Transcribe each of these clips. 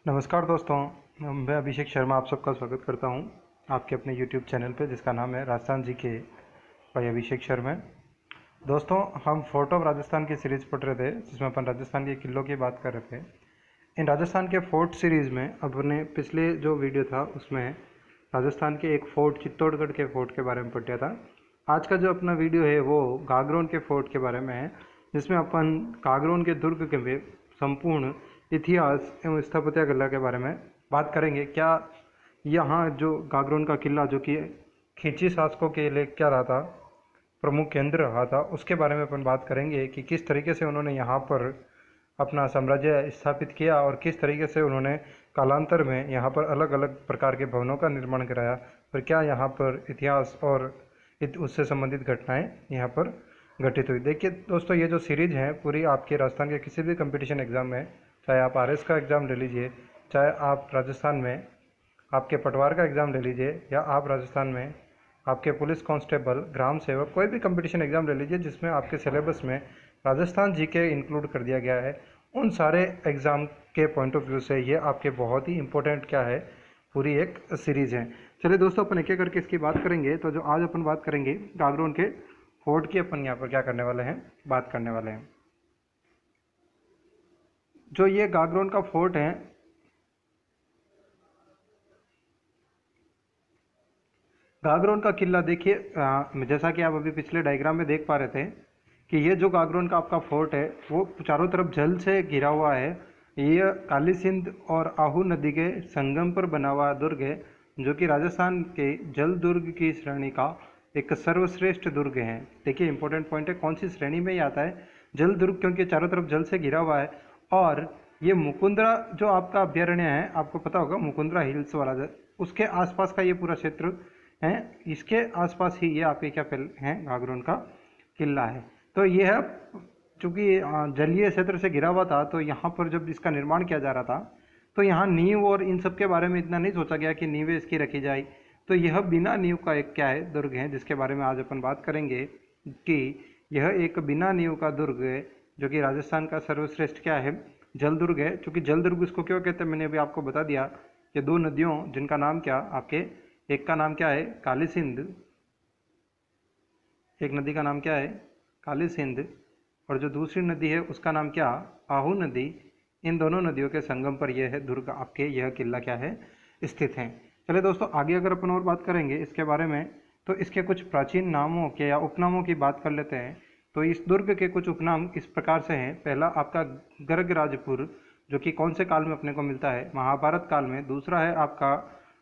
नमस्कार दोस्तों, मैं अभिषेक शर्मा आप सबका स्वागत करता हूं आपके अपने YouTube चैनल पे जिसका नाम है राजस्थान जी के भाई अभिषेक शर्मा। दोस्तों, हम फोर्ट ऑफ राजस्थान की सीरीज़ पढ़ रहे थे जिसमें अपन राजस्थान के किलों की बात कर रहे थे। इन राजस्थान के फोर्ट सीरीज़ में अपने पिछले जो वीडियो था उसमें राजस्थान के एक फोर्ट चित्तौड़गढ़ के फोर्ट के बारे में पढ़ लिया था। आज का जो अपना वीडियो है वो गागरोन के फोर्ट के बारे में है, जिसमें अपन गागरोन के दुर्ग के संपूर्ण इतिहास एवं स्थापत्य कला के बारे में बात करेंगे। क्या यहाँ जो गागरोन का किला जो कि खिंची शासकों के लिए क्या रहा था, प्रमुख केंद्र रहा था, उसके बारे में अपन बात करेंगे कि किस तरीके से उन्होंने यहाँ पर अपना साम्राज्य स्थापित किया और किस तरीके से उन्होंने कालांतर में यहाँ पर अलग अलग प्रकार के भवनों का निर्माण कराया और क्या यहाँ पर इतिहास और उससे संबंधित घटनाएं यहाँ पर घटित हुई। देखिए दोस्तों, ये जो सीरीज है पूरी आपके राजस्थान के किसी भी कंपटीशन एग्जाम में, चाहे आप आरएस का एग्ज़ाम ले लीजिए, चाहे आप राजस्थान में आपके पटवार का एग्ज़ाम ले लीजिए, या आप राजस्थान में आपके पुलिस कांस्टेबल, ग्राम सेवक, कोई भी कंपटीशन एग्ज़ाम ले लीजिए जिसमें आपके सिलेबस में राजस्थान जीके इंक्लूड कर दिया गया है, उन सारे एग्ज़ाम के पॉइंट ऑफ व्यू से ये आपके बहुत ही इंपॉर्टेंट क्या है, पूरी एक सीरीज़ है। चलिए दोस्तों, अपन एक एक करके इसकी बात करेंगे। तो जो आज अपन बात करेंगे गागरोन के फोर्ट की, अपन यहाँ पर क्या करने वाले हैं, बात करने वाले हैं। जो ये गागरोन का फोर्ट है, गागरोन का किला, देखिए जैसा कि आप अभी पिछले डायग्राम में देख पा रहे थे कि ये जो गागरोन का आपका फोर्ट है वो चारों तरफ जल से घिरा हुआ है। ये काली सिंध और आहू नदी के संगम पर बना हुआ दुर्ग है, जो कि राजस्थान के जल दुर्ग की श्रेणी का एक सर्वश्रेष्ठ दुर्ग है। देखिए इंपॉर्टेंट पॉइंट है, कौन सी श्रेणी में ये आता है, जल दुर्ग, क्योंकि चारों तरफ जल से घिरा हुआ है। और ये मुकुंदरा जो आपका अभ्यारण्य है, आपको पता होगा मुकुंदरा हिल्स वाला, उसके आसपास का ये पूरा क्षेत्र है, इसके आसपास ही ये आपके क्या हैं, गागरोन का किला है। तो ये है, चूँकि जलीय क्षेत्र से घिरा हुआ था, तो यहाँ पर जब इसका निर्माण किया जा रहा था तो यहाँ नींव और इन सब के बारे में इतना नहीं सोचा गया कि नींवें इसकी रखी जाए। तो यह बिना नींव का एक क्या है, दुर्ग है, जिसके बारे में आज अपन बात करेंगे कि यह एक बिना नींव का दुर्ग है जो कि राजस्थान का सर्वश्रेष्ठ क्या है, जल दुर्ग है। चूँकि जल दुर्ग इसको क्यों कहते हैं मैंने अभी आपको बता दिया कि दो नदियों जिनका नाम क्या आपके, एक का नाम क्या है काली सिंध, एक नदी का नाम क्या है काली सिंध, और जो दूसरी नदी है उसका नाम क्या, आहू नदी। इन दोनों नदियों के संगम पर यह है दुर्ग आपके, यह किला क्या है, स्थित है। चलिए दोस्तों, आगे अगर अपन और बात करेंगे इसके बारे में, तो इसके कुछ प्राचीन नामों के या उपनामों की बात कर लेते हैं। तो इस दुर्ग के कुछ उपनाम इस प्रकार से हैं। पहला आपका गर्गराजपुर, जो कि कौन से काल में अपने को मिलता है, महाभारत काल में। दूसरा है आपका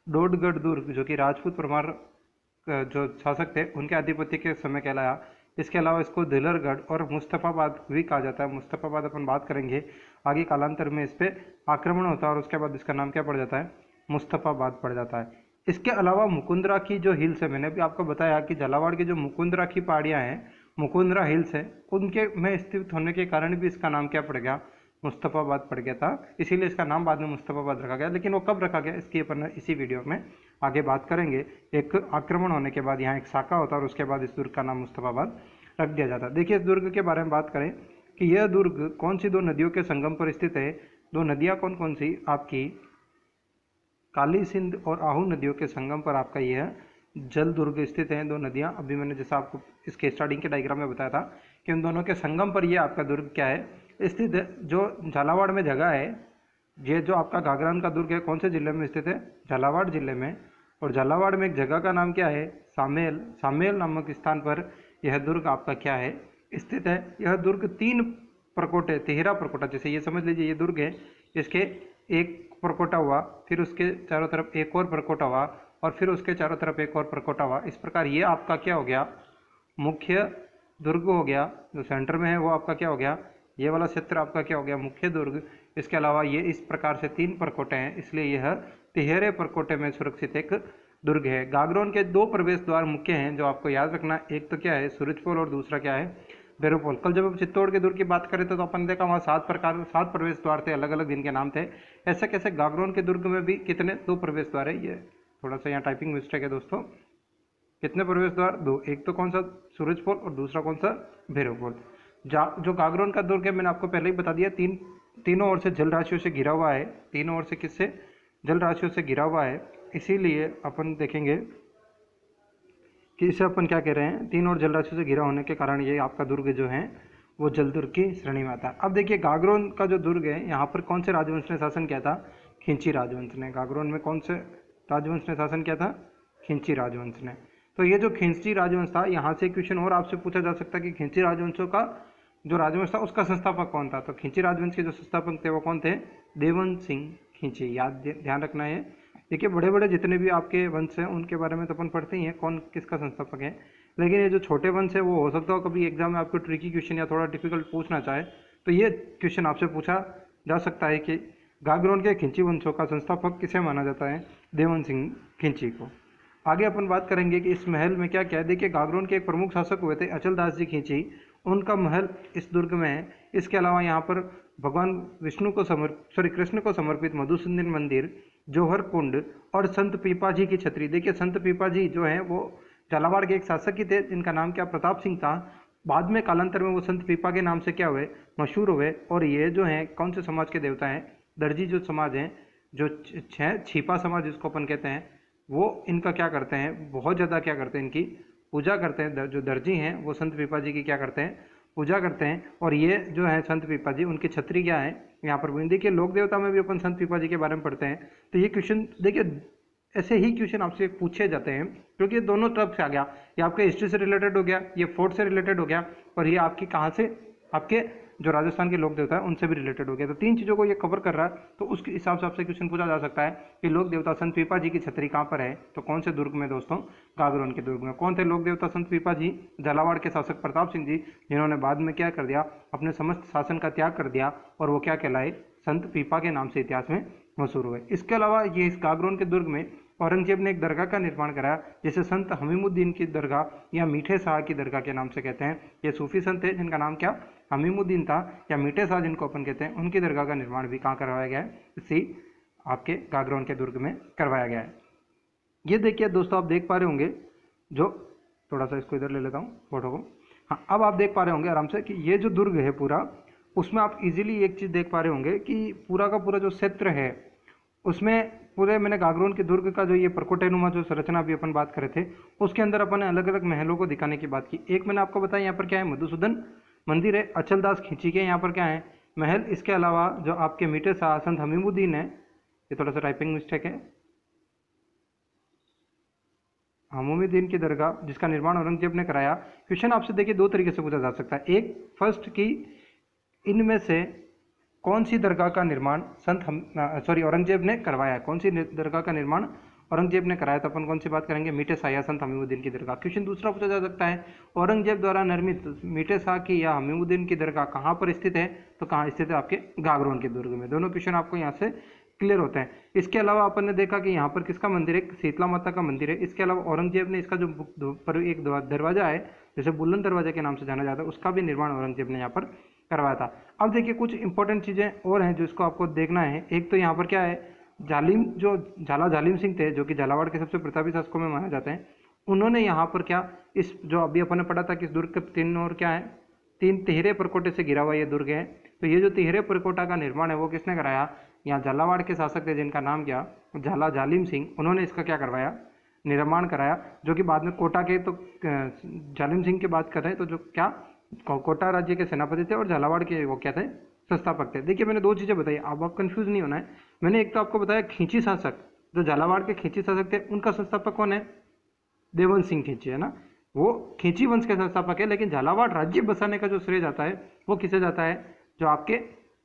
डोडगढ़ दुर्ग, जो कि राजपूत परमार जो शासक थे उनके आधिपत्य के समय कहलाया। इसके अलावा इसको दिलरगढ़ और मुस्तफ़ाबाद भी कहा जाता है। मुस्तफ़ाबाद अपन बात करेंगे आगे, कालांतर में इस पर आक्रमण होता है और उसके बाद इसका नाम क्या पड़ जाता है, मुस्तफ़ाबाद पड़ जाता है। इसके अलावा मुकुंदरा की जो हिल्स है, मैंने भी आपको बताया कि झालावाड़ की जो मुकुंदरा की पहाड़ियाँ हैं, मुकुंदरा हिल्स है, उनके में स्थित होने के कारण भी इसका नाम क्या पड़ गया, मुस्तफ़ाबाद पड़ गया था। इसीलिए इसका नाम बाद में मुस्तफ़ाबाद रखा गया। लेकिन वो कब रखा गया इसकी अपन इसी वीडियो में आगे बात करेंगे। एक आक्रमण होने के बाद यहाँ एक शाखा होता है और उसके बाद इस दुर्ग का नाम मुस्तफ़ाबाद रख दिया जाता है। देखिए इस दुर्ग के बारे में बात करें कि यह दुर्ग कौन सी दो नदियों के संगम पर स्थित है। दो नदियाँ कौन कौन सी आपकी, काली सिंध और आहू नदियों के संगम पर आपका यह जल दुर्ग स्थित है। दो नदियाँ, अभी मैंने जैसा आपको इसके स्टार्टिंग के डायग्राम में बताया था कि उन दोनों के संगम पर यह आपका दुर्ग क्या है, स्थित है। जो झालावाड़ में जगह है, ये जो आपका गागरान का दुर्ग है, कौन से जिले में स्थित है, झालावाड़ जिले में। और झालावाड़ में एक जगह का नाम क्या है, सामेल। सामेल नामक स्थान पर यह दुर्ग आपका क्या है, स्थित है। यह दुर्ग तीन प्रकोटे, तिहरा प्रकोटा, जैसे ये समझ लीजिए ये दुर्ग है, इसके एक प्रकोटा हुआ, फिर उसके चारों तरफ एक और प्रकोटा हुआ, और फिर उसके चारों तरफ एक और प्रकोटा हुआ। इस प्रकार ये आपका क्या हो गया, मुख्य दुर्ग हो गया। जो सेंटर में है वो आपका क्या हो गया, ये वाला क्षेत्र आपका क्या हो गया, मुख्य दुर्ग। इसके अलावा ये इस प्रकार से तीन प्रकोटे हैं, इसलिए यह तिहरे प्रकोटे में सुरक्षित एक दुर्ग है। गागरोन के दो प्रवेश द्वार मुख्य हैं जो आपको याद रखना, एक तो क्या है सूरजपोल और दूसरा क्या है भैरवपोल। कल जब हम चित्तौड़ के दुर्ग की बात करें तो अपन देखा वहाँ 7 प्रवेश द्वार थे, अलग अलग जिनके नाम थे। ऐसे कैसे गागरोन के दुर्ग में भी कितने, 2 प्रवेश द्वार है। ये थोड़ा सा यहाँ टाइपिंग मिस्टेक है दोस्तों, कितने प्रवेश द्वार, 2। एक तो कौन सा सूरजपोल और दूसरा कौन सा भैरवपोल। जो गागरोन का दुर्ग है मैंने आपको पहले ही बता दिया, 3 तीनों ओर से जल राशियों से घिरा हुआ है, तीनों ओर से किससे, जल राशियों से घिरा हुआ है। इसीलिए अपन देखेंगे कि इसे अपन क्या कह रहे हैं, तीन और जल राशियों से घिरा होने के कारण ये आपका दुर्ग जो है वो जल दुर्ग की श्रेणी में आता है। अब देखिए गागरोन का जो दुर्ग है, यहाँ पर कौन से राजवंश ने शासन किया था, खिंची राजवंश ने। गागरोन में कौन से राजवंश ने शासन किया था, खिंची राजवंश ने। तो ये जो खिंची राजवंश था, यहाँ से क्वेश्चन और आपसे पूछा जा सकता है कि खिंची राजवंशों का जो राजवंश था उसका संस्थापक कौन था। तो खिंची राजवंश के जो संस्थापक थे वो कौन थे, देवन सिंह खिंची। याद ध्यान रखना है। देखिए बड़े बड़े जितने भी आपके वंश हैं उनके बारे में तो अपन पढ़ते ही हैं कौन किसका संस्थापक है, लेकिन ये जो छोटे वंश है वो हो सकता हो कभी एग्जाम में आपको ट्रिकी क्वेश्चन या थोड़ा डिफिकल्ट पूछना चाहे तो ये क्वेश्चन आपसे पूछा जा सकता है कि गागरोन के खिंची वंशों का संस्थापक किसे माना जाता है, देवन सिंह खिंची को। आगे अपन बात करेंगे कि इस महल में क्या क्या है। देखिए गागरोन के एक प्रमुख शासक हुए थे अचल दास जी खिंची, उनका महल इस दुर्ग में है। इसके अलावा यहाँ पर भगवान विष्णु को कृष्ण को समर्पित मधुसूदन मंदिर, जौहर कुंड और संत पीपाजी की छतरी। देखिए संत पीपाजी जो है वो झालावाड़ के एक शासक ही थे जिनका नाम क्या, प्रताप सिंह था। बाद में कालांतर में वो संत पीपा के नाम से क्या हुए, मशहूर हुए। और ये जो है कौन से समाज के देवता हैं, दर्जी जो समाज हैं, जो छिपा समाज जिसको अपन कहते हैं, वो इनका क्या करते हैं, बहुत ज़्यादा क्या करते हैं, इनकी पूजा करते हैं। जो दर्जी हैं वो संत पीपा जी की क्या करते हैं, पूजा करते हैं। और ये जो है संत पीपा जी, उनकी छतरी क्या है यहाँ पर। देखिए लोक देवता में भी अपन संत पीपा जी के बारे में पढ़ते हैं। तो ये क्वेश्चन देखिए ऐसे ही क्वेश्चन आपसे पूछे जाते हैं क्योंकि ये दोनों तरफ से आ गया। ये आपके हिस्ट्री से रिलेटेड हो गया, ये फोर्ट से रिलेटेड हो गया, और ये आपकी कहाँ से, आपके जो राजस्थान के लोक देवता है उनसे भी रिलेटेड हो गया। तो तीन चीज़ों को ये कवर कर रहा है। तो उसके हिसाब से आपसे क्वेश्चन पूछा जा सकता है कि लोक देवता संत पीपा जी की छतरी कहाँ पर है, तो कौन से दुर्ग में दोस्तों, गागरोन के दुर्ग में। कौन थे लोक देवता संत पीपा जी, झालावाड़ के शासक प्रताप सिंह जी, जिन्होंने बाद में क्या कर दिया, अपने समस्त शासन का त्याग कर दिया और वो क्या कहलाए, संत पीपा के नाम से इतिहास में मशहूर हुए। इसके अलावा ये इस गागरोन के दुर्ग में औरंगजेब ने एक दरगाह का निर्माण कराया जिसे संत हमीमुद्दीन की दरगाह या मीठे शाह की दरगाह के नाम से कहते हैं। ये सूफी संत है जिनका नाम क्या, हमीमुद्दीन था, या मीठे शाह जिनको अपन कहते हैं, उनकी दरगाह का निर्माण भी कहाँ करवाया गया है, इसी आपके गागरोन के दुर्ग में करवाया गया है। ये देखिए दोस्तों आप देख पा रहे होंगे, जो थोड़ा सा इसको इधर ले लेता हूँ फोटो को। हाँ अब आप देख पा रहे होंगे आराम से कि ये जो दुर्ग है पूरा, उसमें आप इजीली एक चीज़ देख पा रहे होंगे कि पूरा का पूरा जो क्षेत्र है उसमें पूरे मैंने गागरोन के दुर्ग का जो ये प्रकोटेनुमा जो संरचना भी अपन बात करे थे उसके अंदर अपन ने अलग अलग महलों को दिखाने की बात की। एक मैंने आपको बताया यहाँ पर क्या है, मधुसूदन मंदिर है, अचलदास खिंची के यहाँ पर क्या है, महल। इसके अलावा जो आपके मीठे शाह संत हमीमुद्दीन है, ये थोड़ा सा टाइपिंग मिस्टेक है, हमीमुद्दीन की दरगाह जिसका निर्माण औरंगजेब ने कराया। क्वेश्चन आपसे देखिए दो तरीके से पूछा जा सकता है। एक फर्स्ट की इनमें से कौन सी दरगाह का निर्माण औरंगजेब ने करवाया है, कौन सी दरगाह का निर्माण औरंगजेब ने कराया, तो अपन कौन सी बात करेंगे, मीठे शाह या संत हमीमुद्दीन की दरगाह। क्वेश्चन दूसरा पूछा जा सकता है, औरंगजेब द्वारा निर्मित मीठे शाह की या हमीमुद्दीन की दरगाह कहाँ पर स्थित है, तो कहाँ स्थित है, आपके गागरोन के दुर्ग में। दोनों क्वेश्चन आपको यहाँ से क्लियर होते हैं। इसके अलावा अपन ने देखा कि यहाँ पर किसका मंदिर है, शीतला माता का मंदिर है। इसके अलावा औरंगजेब ने इसका जो एक दरवाजा है जैसे बुलंद दरवाजा के नाम से जाना जाता है, उसका भी निर्माण औरंगजेब ने यहाँ पर करवाया था। अब देखिए कुछ इंपॉर्टेंट चीज़ें और हैं जो इसको आपको देखना है। एक तो यहाँ पर क्या है, झाला जालिम सिंह थे जो कि झालावाड़ के सबसे प्रतापी शासकों में माने जाते हैं। उन्होंने यहाँ पर क्या, इस जो अभी अपन ने पढ़ा था कि इस दुर्ग के तीन और क्या है, तीन तिहरे परकोटे से घिरा हुआ ये दुर्ग है। तो ये जो तिहरे परकोटा का निर्माण है वो किसने कराया, यहाँ झालावाड़ के शासक थे जिनका नाम क्या, झाला जालिम सिंह, उन्होंने इसका क्या करवाया, निर्माण कराया। जो कि बाद में कोटा के, तो जालिम सिंह की बात कर रहे हैं तो जो क्या कोटा राज्य के सेनापति थे और झालावाड़ के वो क्या थे, संस्थापक थे। देखिए मैंने दो चीज़ें बताई, अब आप कंफ्यूज नहीं होना है। मैंने एक तो आपको बताया खिंची शासक, जो झालावाड़ के खिंची शासक थे उनका संस्थापक कौन है, देवन सिंह खिंची है ना, वो खिंची वंश के संस्थापक है। लेकिन झालावाड़ राज्य बसाने का जो श्रेय जाता है वो किसे जाता है, जो आपके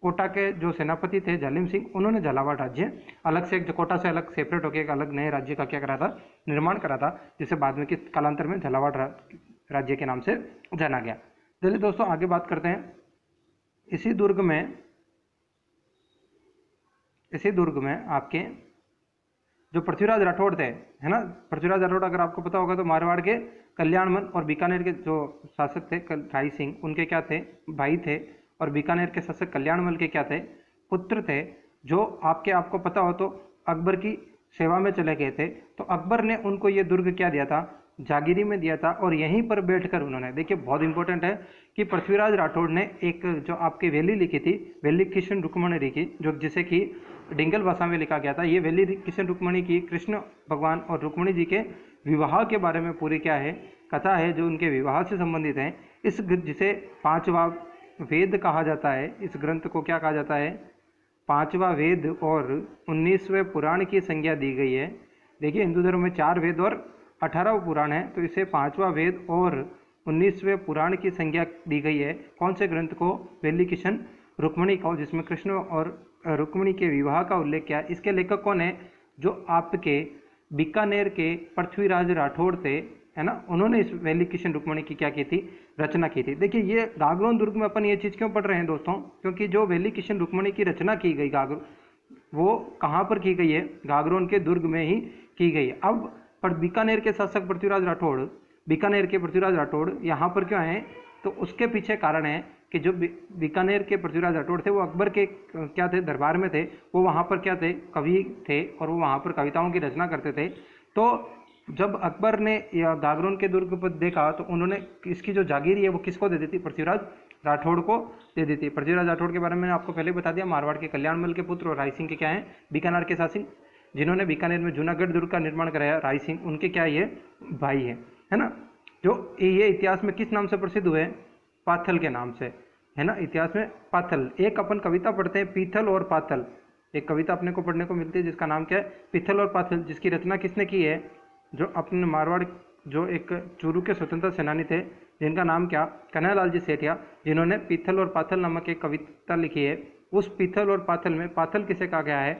कोटा के जो सेनापति थे जालिम सिंह, उन्होंने झालावाड़ राज्य अलग से, एक कोटा से अलग सेपरेट होकर एक अलग नए राज्य का क्या करा था, निर्माण करा था, जिसे बाद में किस कालांतर में झालावाड़ राज्य के नाम से जाना गया। चलिए दोस्तों आगे बात करते हैं। इसी दुर्ग में आपके जो पृथ्वीराज राठौड़ थे, है ना, पृथ्वीराज राठौड़ अगर आपको पता होगा तो मारवाड़ के कल्याणमल और बीकानेर के जो शासक थे राय सिंह, उनके क्या थे, भाई थे। और बीकानेर के शासक कल्याणमल के क्या थे, पुत्र थे, जो आपको पता हो तो अकबर की सेवा में चले गए थे। तो अकबर ने उनको ये दुर्ग क्या दिया था, जागीरी में दिया था और यहीं पर बैठकर उन्होंने, देखिए बहुत इंपॉर्टेंट है कि पृथ्वीराज राठौड़ ने एक जो आपकी वैली लिखी थी, वैली किशन रुक्मणी की, जो जिसे कि डिंगल भाषा में लिखा गया था। ये वैली किशन रुक्मणी की कृष्ण भगवान और रुक्मणी जी के विवाह के बारे में पूरी क्या है, कथा है, जो उनके विवाह से संबंधित है। इस जिसे पांचवा वेद कहा जाता है, इस ग्रंथ को क्या कहा जाता है, पांचवा वेद और 19वें पुराण की संज्ञा दी गई है। देखिए हिंदू धर्म में 4 वेद और 18 पुराण है, तो इसे पांचवा वेद और 19वें पुराण की संज्ञा दी गई है। कौन से ग्रंथ को, वैली किशन रुक्मणी को, जिसमें कृष्ण और रुक्मणी के विवाह का उल्लेख किया। इसके लेखक कौन है, जो आपके बीकानेर के पृथ्वीराज राठौड़ थे, है ना, उन्होंने इस वैली किशन रुक्मणी की क्या की थी, रचना की थी। देखिए ये गागरोन दुर्ग में अपन ये चीज़ क्यों पढ़ रहे हैं दोस्तों, क्योंकि जो वैली किशन रुक्मणी की रचना की गई वो कहाँ पर की गई है, गागरोन के दुर्ग में ही की गई है। अब पर बीकानेर के शासक पृथ्वीराज राठौड़, बीकानेर के पृथ्वीराज राठौड़ यहाँ पर क्यों आए, तो उसके पीछे कारण है कि जो बीकानेर के पृथ्वीराज राठौड़ थे वो अकबर के क्या थे, दरबार में थे। वो वहाँ पर क्या थे, कवि थे और वो वहाँ पर कविताओं की रचना करते थे। तो जब अकबर ने गागरोन के दुर्ग पर देखा तो उन्होंने इसकी जो जागीरी है वो किसको दे दी थी, पृथ्वीराज राठौड़ को दे दी थी। पृथ्वीराज राठौड़ के बारे में मैंने आपको पहले बता दिया, मारवाड़ के कल्याणमल के पुत्र और राय सिंह के क्या हैं, बीकानेर के शासक, जिन्होंने बीकानेर में जूनागढ़ दुर्ग का निर्माण कराया, राय सिंह, उनके क्या ये भाई है ना। जो ये इतिहास में किस नाम से प्रसिद्ध हुए, पाथल के नाम से, है ना, इतिहास में पाथल। एक अपन कविता पढ़ते हैं पीथल और पाथल, एक कविता अपने को पढ़ने को मिलती है जिसका नाम क्या है, पीथल और पाथल, जिसकी रचना किसने की है, जो अपने मारवाड़, जो एक चूरू के स्वतंत्रता सेनानी थे, जिनका नाम क्या, कन्हैयालाल जी सेठिया, जिन्होंने पीथल और पाथल नामक एक कविता लिखी है। उस पीथल और पाथल में पाथल किसे कहा गया है,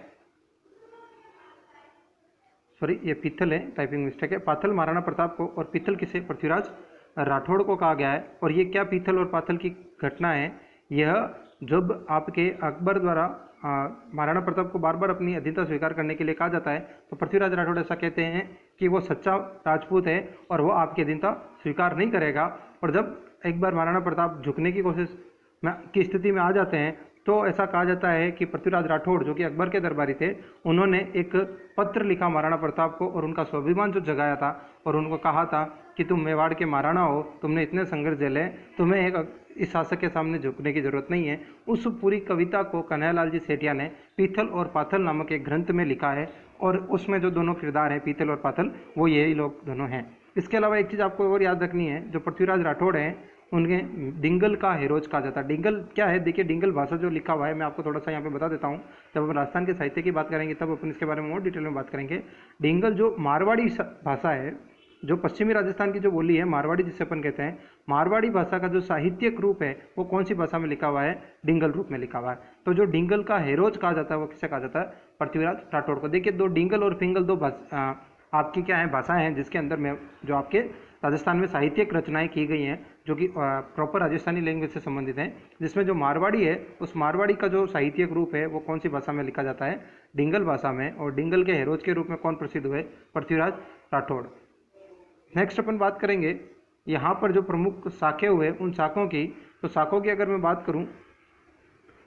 सॉरी ये पीथल है, टाइपिंग मिस्टेक है, पाथल महाराणा प्रताप को और पीथल किसे, पृथ्वीराज राठौड़ को कहा गया है। और ये क्या पीथल और पाथल की घटना है, यह जब आपके अकबर द्वारा महाराणा प्रताप को बार बार अपनी अधीनता स्वीकार करने के लिए कहा जाता है, तो पृथ्वीराज राठौड़ ऐसा कहते हैं कि वो सच्चा राजपूत है और वो आपकी अधीनता स्वीकार नहीं करेगा। और जब एक बार महाराणा प्रताप झुकने की कोशिश की स्थिति में आ जाते हैं, तो ऐसा कहा जाता है कि पृथ्वीराज राठौड़, जो कि अकबर के दरबारी थे, उन्होंने एक पत्र लिखा महाराणा प्रताप को और उनका स्वाभिमान जो जगाया था और उनको कहा था कि तुम मेवाड़ के महाराणा हो, तुमने इतने संघर्ष झेले, तुम्हें एक इस शासक के सामने झुकने की जरूरत नहीं है। उस पूरी कविता को कन्हैयालाल जी सेठिया ने पीथल और पाथल नामक एक ग्रंथ में लिखा है और उसमें जो दोनों किरदार हैं पीथल और पाथल, वो यही लोग दोनों हैं। इसके अलावा एक चीज़ आपको और याद रखनी है, जो पृथ्वीराज राठौड़ हैं उनके डिंगल का हेरोज कहा जाता है। डिंगल क्या है, देखिए डिंगल भाषा जो लिखा हुआ है, मैं आपको थोड़ा सा यहाँ पे बता देता हूँ। जब हम राजस्थान के साहित्य की बात करेंगे तब अपन इसके बारे में और डिटेल में बात करेंगे। डिंगल जो मारवाड़ी भाषा है, जो पश्चिमी राजस्थान की जो बोली है मारवाड़ी जिसे अपन कहते हैं, मारवाड़ी भाषा का जो साहित्यिक रूप है वो कौन सी भाषा में लिखा हुआ है, डिंगल रूप में लिखा हुआ है। तो जो डिंगल का हेरोज कहा जाता है वो किसे कहा जाता है, पृथ्वीराज राठौड़ को। देखिए दो डिंगल और फिंगल दो आपकी क्या है, भाषाएं हैं जिसके अंदर में जो आपके राजस्थान में साहित्यिक रचनाएं की गई हैं, जो कि प्रॉपर राजस्थानी लैंग्वेज से संबंधित हैं, जिसमें जो मारवाड़ी है उस मारवाड़ी का जो साहित्यिक रूप है वो कौन सी भाषा में लिखा जाता है, डिंगल भाषा में। और डिंगल के हेरोज के रूप में कौन प्रसिद्ध हुए, पृथ्वीराज राठौड़। नेक्स्ट अपन बात करेंगे यहाँ पर जो प्रमुख शाखे हुए उन शाखों की। तो शाखों की अगर मैं बात करूँ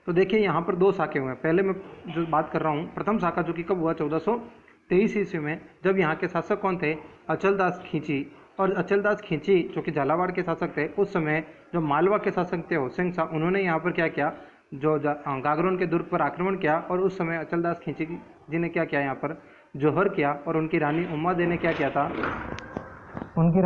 तो देखिए यहाँ पर 2 शाखे हुए हैं। पहले मैं जो बात कर रहा हूँ प्रथम शाखा, जो कि कब हुआ, 1423 ईस्वी में, जब यहाँ के शासक कौन थे, अचलदास खींची। और अचलदास खींची जो कि झालावाड़ के शासक थे, उस समय जो मालवा के शासक थे होसेंग शाह, उन्होंने यहाँ पर क्या किया, जो गागरोन के दुर्ग पर आक्रमण किया। और उस समय अचलदास खींची जी ने क्या किया, यहाँ पर जोहर किया। और उनकी रानी उम्मा दे ने क्या किया था, उनकी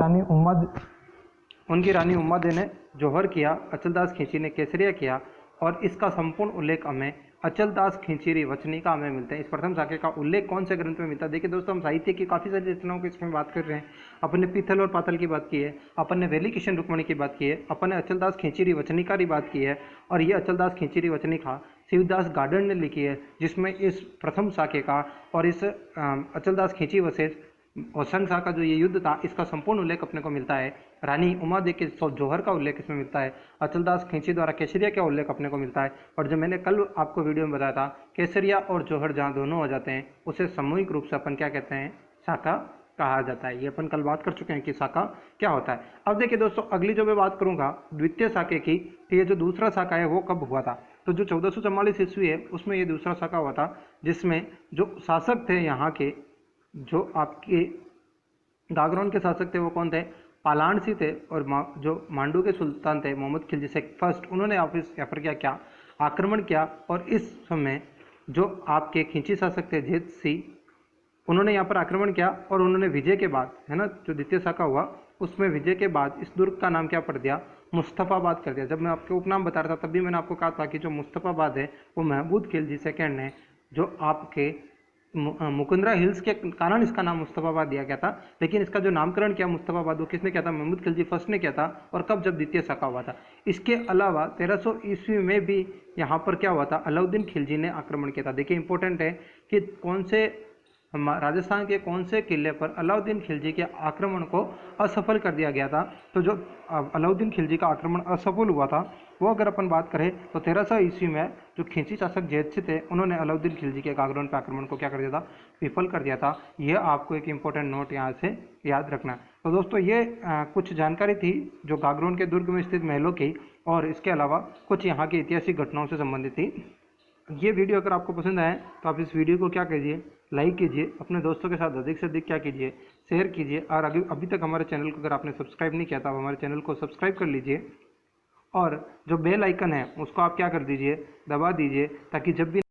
रानी उम्मा दे ने जोहर किया, अचलदास खींची ने केसरिया किया। और इसका संपूर्ण उल्लेख हमें अचलदास खींचीरी वचनिका में मिलते हैं। इस प्रथम शाखे का उल्लेख कौन से ग्रंथ में मिलता है, देखिए दोस्तों हम साहित्य की काफ़ी सारी रचनाओं की इसमें बात कर रहे हैं। अपन ने पीथल और पाथल की बात की है, अपन ने वैली किशन रुक्मणी की बात की है, अपन ने अचलदास खींचीरी वचनिका की बात की है। और ये अचलदास खींचीरी वचनिका शिवदास गार्डन ने लिखी है, जिसमें इस प्रथम शाखे का और इस अचलदास खींची वशेष होशंग शाह का जो ये युद्ध था, इसका संपूर्ण उल्लेख अपने को मिलता है। रानी उमा दे के जोहर का उल्लेख इसमें मिलता है। अचलदास खींची द्वारा केसरिया का उल्लेख अपने को मिलता है। और जो मैंने कल आपको वीडियो में बताया था, केसरिया और जोहर जहाँ दोनों हो जाते हैं उसे सामूहिक रूप से अपन क्या कहते हैं, शाखा कहा जाता है। ये अपन कल बात कर चुके हैं कि शाखा क्या होता है। अब देखिए दोस्तों, अगली जो मैं बात करूंगा द्वितीय शाखे की, तो ये जो दूसरा शाखा है वो कब हुआ था, तो जो 1444 ईस्वी है उसमें ये दूसरा शाखा हुआ था, जिसमें जो शासक थे यहाँ के, जो आपके गागरोन के शासक थे वो कौन थे? पालानसी थे। और जो मांडू के सुल्तान थे मोहम्मद खिलजी शेख फर्स्ट, उन्होंने ऑफिस यहाँ पर क्या किया, आक्रमण किया। और इस समय जो आपके खिंची शासक थे जेत सी, उन्होंने यहाँ पर आक्रमण किया और उन्होंने विजय के बाद, है ना, जो द्वितीय शाखा हुआ उसमें विजय के बाद इस दुर्ग का नाम क्या पड़ दिया, मुस्तफ़ाबाद कर दिया। जब मैं आपके उपनाम बता रहा था तब भी मैंने आपको कहा था कि जो मुस्तफ़ाबाद है वो महमूद खिलजी सेकंड ने, जो आपके मुकुंदरा हिल्स के कारण इसका नाम मुस्तफ़ाबाद दिया गया था। लेकिन इसका जो नामकरण किया मुस्तफ़ाबाद वो किसने किया था? महमूद खिलजी फर्स्ट ने किया था। और कब? जब द्वितीय शाखा हुआ था। इसके अलावा 1300 ईस्वी में भी यहाँ पर क्या हुआ था? अलाउद्दीन खिलजी ने आक्रमण किया था। देखिए इंपॉर्टेंट है कि कौन से राजस्थान के कौन से किले पर अलाउद्दीन खिलजी के आक्रमण को असफल कर दिया गया था। तो जो अलाउद्दीन खिलजी का आक्रमण असफल हुआ था वो अगर अपन बात करें तो 1300 ईस्वी में जो खिंची शासक जैतसी थे उन्होंने अलाउद्दीन खिलजी के गागरोन पर आक्रमण को क्या कर दिया था? विफल कर दिया था। ये आपको एक इंपॉर्टेंट नोट यहाँ से याद रखना है। तो दोस्तों ये कुछ जानकारी थी जो गागरोन के दुर्ग में स्थित महलों की, और इसके अलावा कुछ यहाँ की ऐतिहासिक घटनाओं से संबंधित थी। ये वीडियो अगर आपको पसंद आए तो आप इस वीडियो को क्या कीजिए, लाइक कीजिए, अपने दोस्तों के साथ अधिक से अधिक क्या कीजिए, शेयर कीजिए। और अभी तक हमारे चैनल को अगर आपने सब्सक्राइब नहीं किया तो आप हमारे चैनल को सब्सक्राइब कर लीजिए। और जो बेल आइकन है उसको आप क्या कर दीजिए, दबा दीजिए, ताकि जब भी